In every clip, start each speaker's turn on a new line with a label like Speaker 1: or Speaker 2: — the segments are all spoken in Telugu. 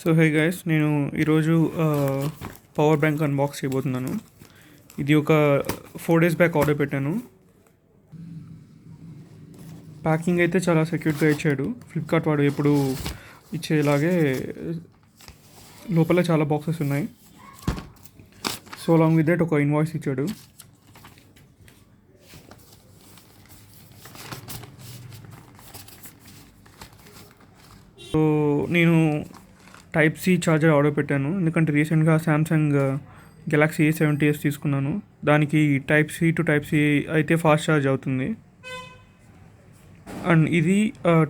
Speaker 1: సో హే గైస్, నేను ఈరోజు పవర్ బ్యాంక్ అన్బాక్స్ చేయబోతున్నాను. ఇది ఒక 4 days బ్యాక్ ఆర్డర్ పెట్టాను. ప్యాకింగ్ అయితే చాలా సెక్యూర్గా ఇచ్చాడు. ఫ్లిప్కార్ట్ వాడు ఎప్పుడు ఇచ్చేలాగే లోపల చాలా బాక్సెస్ ఉన్నాయి. సో అలాంగ్ విత్ దట్ ఒక ఇన్వాయిస్ ఇచ్చాడు. సో నేను టైప్ సి ఛార్జర్ ఆర్డర్ పెట్టాను, ఎందుకంటే రీసెంట్గా శాంసంగ్ గెలాక్సీ A70s తీసుకున్నాను. దానికి type C to type C అయితే ఫాస్ట్ ఛార్జ్ అవుతుంది. అండ్ ఇది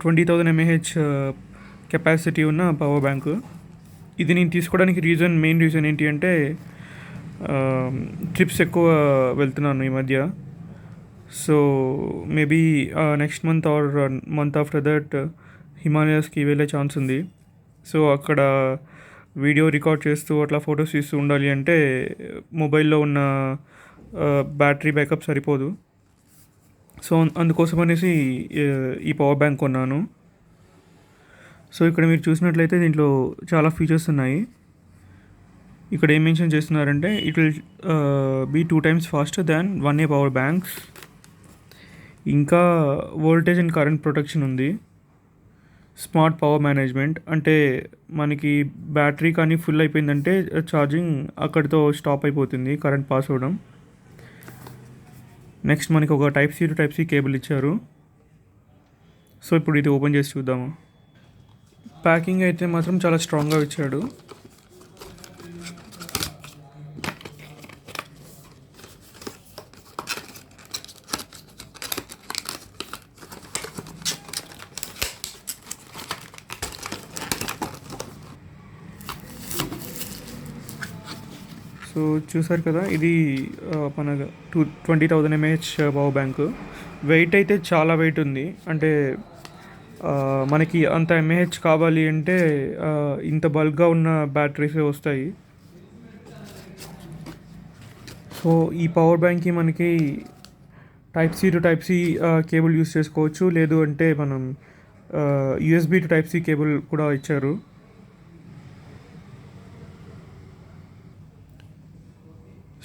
Speaker 1: 20,000 mAh కెపాసిటీ ఉన్న పవర్ బ్యాంక్. ఇది నేను తీసుకోవడానికి మెయిన్ రీజన్ ఏంటి అంటే ట్రిప్స్ ఎక్కువ వెళ్తున్నాను ఈ మధ్య. So maybe next month or month after that హిమాలయాస్కి వెళ్ళే ఛాన్స్ ఉంది. సో అక్కడ వీడియో రికార్డ్ చేస్తూ అట్లా ఫొటోస్ తీస్తూ ఉండాలి అంటే మొబైల్లో ఉన్న బ్యాటరీ బ్యాకప్ సరిపోదు. సో అందుకోసం అనేసి ఈ పవర్ బ్యాంక్ కొన్నాను. సో ఇక్కడ మీరు చూసినట్లయితే దీంట్లో చాలా ఫీచర్స్ ఉన్నాయి. ఇక్కడ ఏం మెన్షన్ చేస్తున్నారంటే it will be 2 times faster than 1A power banks. ఇంకా వోల్టేజ్ అండ్ కరెంట్ ప్రొటెక్షన్ ఉంది. స్మార్ట్ పవర్ మేనేజ్మెంట్ అంటే మనకి బ్యాటరీ కానీ ఫుల్ అయిపోయిందంటే ఛార్జింగ్ అక్కడితో స్టాప్ అయిపోతుంది, కరెంట్ పాస్ అవ్వడం. నెక్స్ట్ మనకి ఒక type C to type C cable ఇచ్చారు. సో ఇప్పుడు ఇది ఓపెన్ చేసి చూద్దాము. ప్యాకింగ్ అయితే మాత్రం చాలా స్ట్రాంగ్గా ఇచ్చాడు. సో చూసారు కదా, ఇది మన 20,000 mAh పవర్ బ్యాంక్. వెయిట్ అయితే చాలా వెయిట్ ఉంది. అంటే మనకి అంత mAh కావాలి అంటే ఇంత బల్క్గా ఉన్న బ్యాటరీసే వస్తాయి. సో ఈ పవర్ బ్యాంక్కి మనకి type C to type C cable use చేసుకోవచ్చు, లేదు అంటే మనం USB to type C cable కూడా ఇచ్చారు.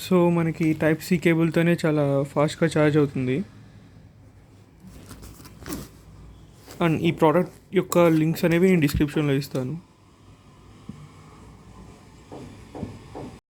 Speaker 1: సో మనకి టైప్ సి కేబుల్తోనే చాలా ఫాస్ట్గా ఛార్జ్ అవుతుంది. అండ్ ఈ ప్రోడక్ట్ యొక్క లింక్స్ అనేవి నేను డిస్క్రిప్షన్లో ఇస్తాను.